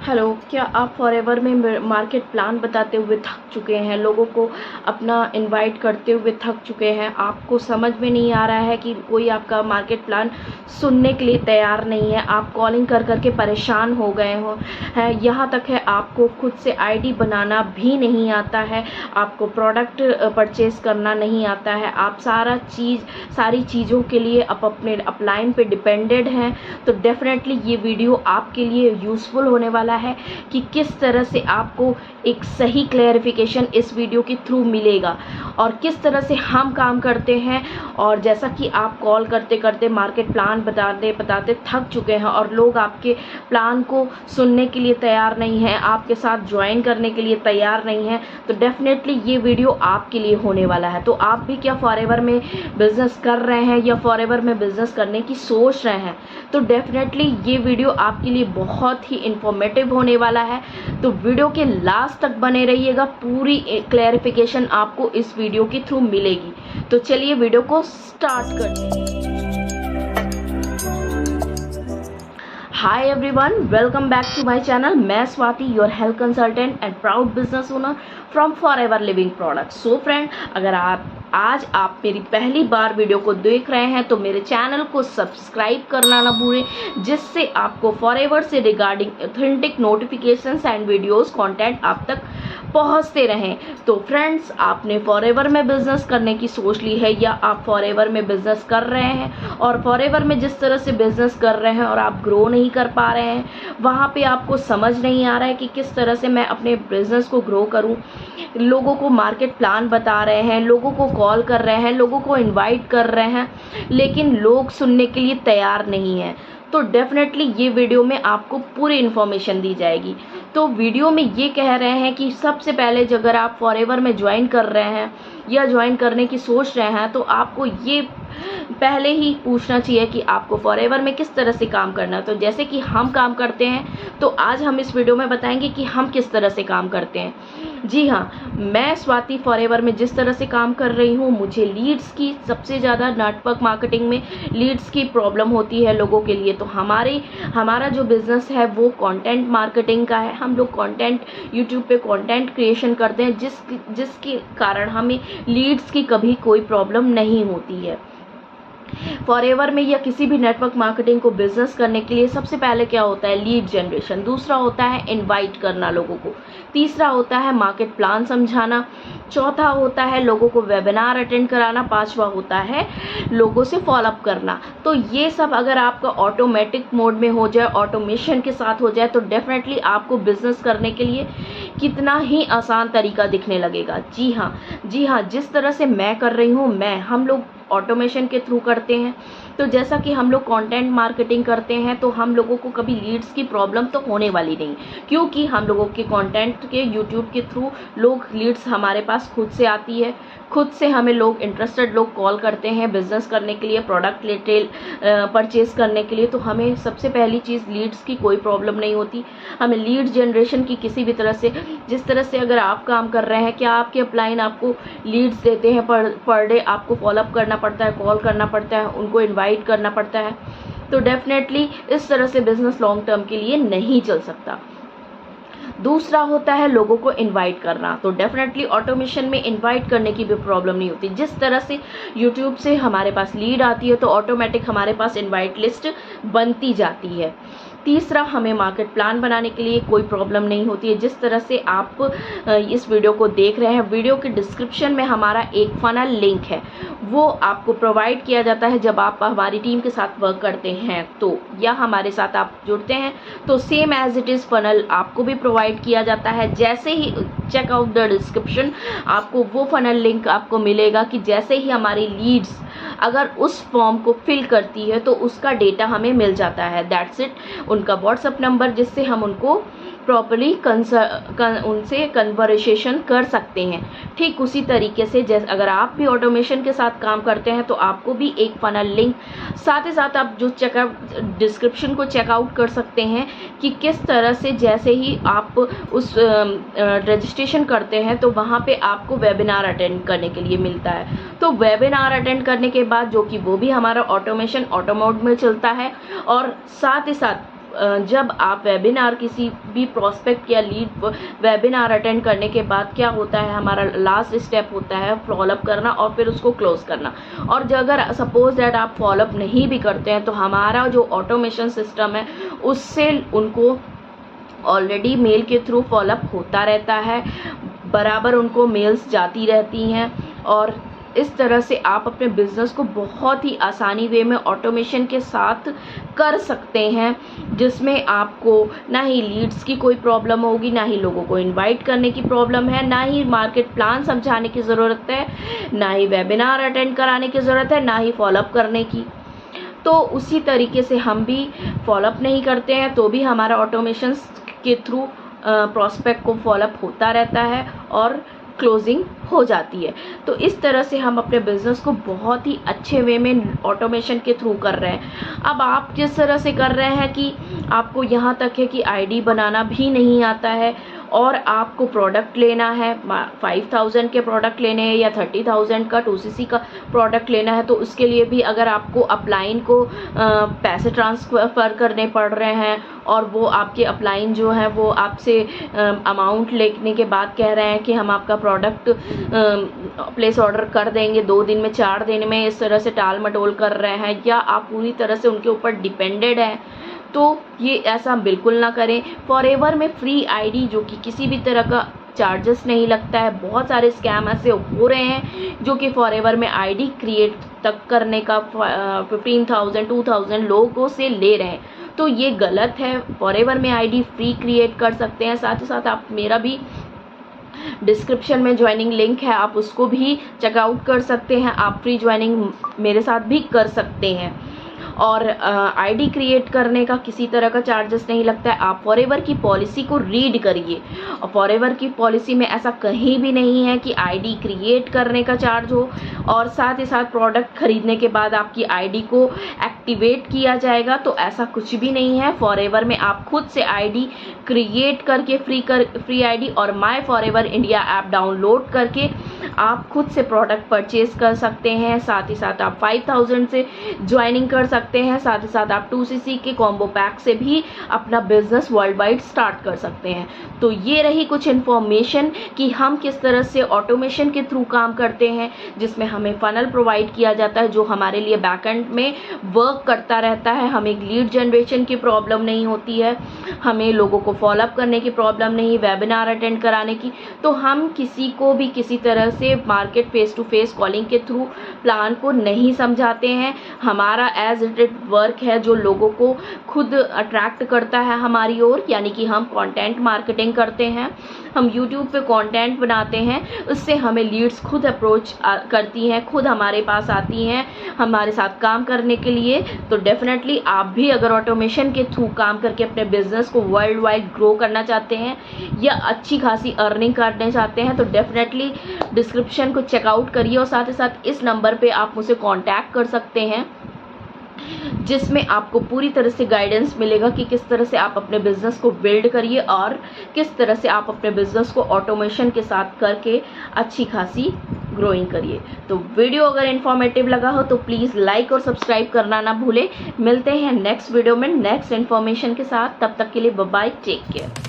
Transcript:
Hello, क्या आप forever में मार्केट प्लान बताते हुए थक चुके हैं? लोगों को अपना इनवाइट करते हुए थक चुके हैं, आपको समझ में नहीं आ रहा है कि कोई आपका मार्केट प्लान सुनने के लिए तैयार नहीं है, आप कॉलिंग कर कर के परेशान हो गए हो हैं, यहाँ तक है आपको खुद से आईडी बनाना भी नहीं आता है, आपको प्रोडक्ट परचेज़ करना नहीं आता है, आप सारी चीज़ों के लिए आप अपने अपलाइन पे डिपेंडेड हैं, तो डेफिनेटली ये वीडियो आपके लिए यूज़फुल होने वाला है कि किस तरह से आपको एक सही क्लैरिफिकेशन इस वीडियो के थ्रू मिलेगा और किस तरह से हम काम करते हैं। और जैसा कि आप कॉल करते करते मार्केट प्लान बताते बताते थक चुके हैं और लोग आपके प्लान को सुनने के लिए तैयार नहीं हैं, आपके साथ ज्वाइन करने के लिए तैयार नहीं हैं, तो डेफिनेटली ये वीडियो आपके लिए होने वाला है। तो आप भी क्या फॉरएवर में बिजनेस कर रहे हैं या फॉरएवर में बिजनेस करने की सोच रहे हैं, तो डेफिनेटली ये वीडियो आपके लिए बहुत ही इंफॉर्मेटिव होने वाला है। तो वीडियो के लास्ट तक बने रहिएगा, पूरी क्लैरिफिकेशन आपको इस वीडियो के थ्रू मिलेगी। तो चलिए वीडियो को स्टार्ट करते हैं। Hi everyone, welcome back to my channel. मैं Swati, your health consultant and proud business owner from Forever Living Products. So friend, अगर आज आप मेरी पहली बार वीडियो को देख रहे हैं तो मेरे चैनल को सब्सक्राइब करना ना भूलें, जिससे आपको फॉरएवर से regarding authentic notifications and videos content आप तक पहुंचते रहें। तो फ्रेंड्स, आपने फॉरएवर में बिजनेस करने की सोच ली है या आप फॉरएवर में बिजनेस कर रहे हैं और फॉरएवर में जिस तरह से बिजनेस कर रहे हैं और आप ग्रो नहीं कर पा रहे हैं, वहाँ पे आपको समझ नहीं आ रहा है कि किस तरह से मैं अपने बिजनेस को ग्रो करूँ। लोगों को मार्केट प्लान बता रहे हैं, लोगों को कॉल कर रहे हैं, लोगों को इनवाइट कर रहे हैं, लेकिन लोग सुनने के लिए तैयार नहीं हैं। तो डेफिनेटली ये वीडियो में आपको पूरी इन्फॉर्मेशन दी जाएगी। तो वीडियो में ये कह रहे हैं कि सबसे पहले अगर आप फॉरएवर में ज्वाइन कर रहे हैं या ज्वाइन करने की सोच रहे हैं, तो आपको ये पहले ही पूछना चाहिए कि आपको फॉरएवर में किस तरह से काम करना है। तो जैसे कि हम काम करते हैं, तो आज हम इस वीडियो में बताएंगे कि हम किस तरह से काम करते हैं। जी हाँ, मैं स्वाति फॉरएवर में जिस तरह से काम कर रही हूँ, मुझे लीड्स की सबसे ज़्यादा नेटवर्क मार्केटिंग में लीड्स की प्रॉब्लम होती है लोगों के लिए। तो हमारा जो बिज़नेस है वो कंटेंट मार्केटिंग का है। हम लोग कंटेंट यूट्यूब पे कंटेंट क्रिएशन करते हैं, जिसके कारण हमें लीड्स की कभी कोई प्रॉब्लम नहीं होती है। फॉरएवर में या किसी भी नेटवर्क मार्केटिंग को बिजनेस करने के लिए सबसे पहले क्या होता है? Lead generation. दूसरा होता है इनवाइट करना लोगों को। तीसरा होता है मार्केट प्लान समझाना। चौथा होता है लोगों को वेबिनार अटेंड कराना। पांचवा होता है लोगों से फॉलोअप करना। तो ये सब अगर आपका ऑटोमेटिक मोड में हो जाए, ऑटोमेशन के साथ हो जाए, तो डेफिनेटली आपको बिजनेस करने के लिए कितना ही आसान तरीका दिखने लगेगा। जी हाँ, जिस तरह से मैं कर रही हूँ, हम लोग ऑटोमेशन के थ्रू करते हैं। तो जैसा कि हम लोग कंटेंट मार्केटिंग करते हैं, तो हम लोगों को कभी लीड्स की प्रॉब्लम तो होने वाली नहीं, क्योंकि हम लोगों के कंटेंट के यूट्यूब के थ्रू लोग लीड्स हमारे पास खुद से आती है। खुद से हमें लोग इंटरेस्टेड लोग कॉल करते हैं बिजनेस करने के लिए, प्रोडक्ट रिटेल परचेज करने के लिए। तो हमें सबसे पहली चीज़ लीड्स की कोई प्रॉब्लम नहीं होती। हमें लीड जनरेशन की किसी भी तरह से, जिस तरह से अगर आप काम कर रहे हैं, क्या आपके अपलाइन आपको लीड्स देते हैं, पर डे आपको फॉलोअप करना पड़ता है, कॉल करना पड़ता है, उनको इन्वाइट करना पड़ता है, तो डेफिनेटली इस तरह से बिजनेस लॉन्ग टर्म के लिए नहीं चल सकता। दूसरा होता है लोगों को इनवाइट करना। तो डेफिनेटली ऑटोमेशन में इनवाइट करने की भी प्रॉब्लम नहीं होती। जिस तरह से यूट्यूब से हमारे पास लीड आती है, तो ऑटोमेटिक हमारे पास इनवाइट लिस्ट बनती जाती है। तीसरा, हमें मार्केट प्लान बनाने के लिए कोई प्रॉब्लम नहीं होती है। जिस तरह से आप इस वीडियो को देख रहे हैं, वीडियो के डिस्क्रिप्शन में हमारा एक फनल लिंक है, वो आपको प्रोवाइड किया जाता है जब आप हमारी टीम के साथ वर्क करते हैं, तो या हमारे साथ आप जुड़ते हैं, तो same as it is funnel आपको भी प्रोवाइड किया जाता है। जैसे ही चेक आउट द डिस्क्रिप्शन, आपको वो फनल लिंक आपको मिलेगा कि जैसे ही हमारी लीड्स अगर उस फॉर्म को फिल करती है, तो उसका डेटा हमें मिल जाता है। दैट्स इट, उनका व्हाट्सएप नंबर, जिससे हम उनको प्रॉपर्ली उनसे कन्वर्सेशन कर सकते हैं। ठीक उसी तरीके से जैसे अगर आप भी ऑटोमेशन के साथ काम करते हैं, तो आपको भी एक फनल लिंक, साथ ही साथ आप जो चेकआउट डिस्क्रिप्शन को चेकआउट कर सकते हैं कि किस तरह से जैसे ही आप उस रजिस्ट्रेशन करते हैं, तो वहाँ पे आपको वेबिनार अटेंड करने के लिए मिलता है। तो वेबिनार अटेंड करने के बाद, जो कि वो भी हमारा ऑटोमेशन ऑटो मोड में चलता है, और साथ ही साथ जब आप वेबिनार किसी भी प्रोस्पेक्ट या लीड वेबिनार अटेंड करने के बाद क्या होता है, हमारा लास्ट स्टेप होता है फॉलोअप करना और फिर उसको क्लोज करना। और जो अगर सपोज दैट आप फॉलोअप नहीं भी करते हैं तो हमारा जो ऑटोमेशन सिस्टम है उससे उनको ऑलरेडी मेल के थ्रू फॉलोअप होता रहता है, बराबर उनको मेल्स जाती रहती हैं। और इस तरह से आप अपने बिजनेस को बहुत ही आसानी वे में ऑटोमेशन के साथ कर सकते हैं, जिसमें आपको ना ही लीड्स की कोई प्रॉब्लम होगी, ना ही लोगों को इनवाइट करने की प्रॉब्लम है, ना ही मार्केट प्लान समझाने की ज़रूरत है, ना ही वेबिनार अटेंड कराने की ज़रूरत है, ना ही फॉलोअप करने की। तो उसी तरीके से हम भी फॉलोअप नहीं करते हैं तो भी हमारा ऑटोमेशन के थ्रू प्रॉस्पेक्ट को फॉलोअप होता रहता है और क्लोजिंग हो जाती है। तो इस तरह से हम अपने बिजनेस को बहुत ही अच्छे वे में ऑटोमेशन के थ्रू कर रहे हैं। अब आप जिस तरह से कर रहे हैं कि आपको यहाँ तक है कि आईडी बनाना भी नहीं आता है और आपको प्रोडक्ट लेना है, 5000 के प्रोडक्ट लेने हैं या 30,000 का 2cc का प्रोडक्ट लेना है, तो उसके लिए भी अगर आपको अपलाइन को पैसे ट्रांसफ़र करने पड़ रहे हैं और वो आपके अपलाइन जो है वो आपसे अमाउंट लेने के बाद कह रहे हैं कि हम आपका प्रोडक्ट प्लेस ऑर्डर कर देंगे 2 दिन में 4 दिन में, इस तरह से टाल मटोल कर रहे हैं या आप पूरी तरह से उनके ऊपर डिपेंडेड हैं, तो ये ऐसा बिल्कुल ना करें। फॉरएवर में फ्री आईडी जो कि किसी भी तरह का चार्जेस नहीं लगता है, बहुत सारे स्कैम ऐसे हो रहे हैं जो कि फॉरएवर में आईडी क्रिएट तक करने का 15,000 2,000 लोगों से ले रहे हैं, तो ये गलत है। फॉरएवर में आईडी फ्री क्रिएट कर सकते हैं। साथ ही साथ आप मेरा भी डिस्क्रिप्शन में ज्वाइनिंग लिंक है, आप उसको भी चेकआउट कर सकते हैं, आप फ्री ज्वाइनिंग मेरे साथ भी कर सकते हैं। और आईडी क्रिएट करने का किसी तरह का चार्जेस नहीं लगता है। आप फॉरएवर की पॉलिसी को रीड करिए और फॉरएवर की पॉलिसी में ऐसा कहीं भी नहीं है कि आईडी क्रिएट करने का चार्ज हो और साथ ही साथ प्रोडक्ट खरीदने के बाद आपकी आईडी को एक्टिवेट किया जाएगा, तो ऐसा कुछ भी नहीं है। फॉरएवर में आप खुद से आईडी क्रिएट करके फ्री आईडी और my forever India app download करके आप खुद से प्रोडक्ट परचेज कर सकते हैं। साथ ही साथ आप 5000 से ज्वाइनिंग कर सकते हैं। साथ ही साथ आप 2cc के कॉम्बो पैक से भी अपना बिजनेस वर्ल्ड वाइड स्टार्ट कर सकते हैं। तो ये रही कुछ इन्फॉर्मेशन कि हम किस तरह से ऑटोमेशन के थ्रू काम करते हैं, जिसमें हमें फनल प्रोवाइड किया जाता है जो हमारे लिए बैकएंड में वर्क करता रहता है। हमें लीड जनरेशन की प्रॉब्लम नहीं होती है, हमें लोगों को फॉलोअप करने की प्रॉब्लम नहीं, वेबिनार अटेंड कराने की। तो हम किसी को भी किसी तरह से market face to face calling के थ्रू प्लान को नहीं समझाते हैं। हमारा एज इट वर्क है जो लोगों को खुद अट्रैक्ट करता है हमारी ओर, यानी कि हम कंटेंट मार्केटिंग करते हैं, हम यूट्यूब पे कंटेंट बनाते हैं, उससे हमें लीड्स खुद अप्रोच करती हैं, खुद हमारे पास आती हैं हमारे साथ काम करने के लिए। तो डेफिनेटली आप भी अगर ऑटोमेशन के थ्रू काम करके अपने बिजनेस को वर्ल्ड वाइड ग्रो करना चाहते हैं या अच्छी खासी अर्निंग करने चाहते हैं तो डेफिनेटली डिस्क्रिप्शन को चेकआउट करिए और साथ ही साथ इस नंबर पे आप मुझसे कांटेक्ट कर सकते हैं, जिसमें आपको पूरी तरह से गाइडेंस मिलेगा कि किस तरह से आप अपने बिजनेस को बिल्ड करिए और किस तरह से आप अपने बिजनेस को ऑटोमेशन के साथ करके अच्छी खासी ग्रोइंग करिए। तो वीडियो अगर इन्फॉर्मेटिव लगा हो तो प्लीज़ लाइक और सब्सक्राइब करना ना भूलें। मिलते हैं नेक्स्ट वीडियो में नेक्स्ट इन्फॉर्मेशन के साथ, तब तक के लिए बाय बाय, टेक केयर।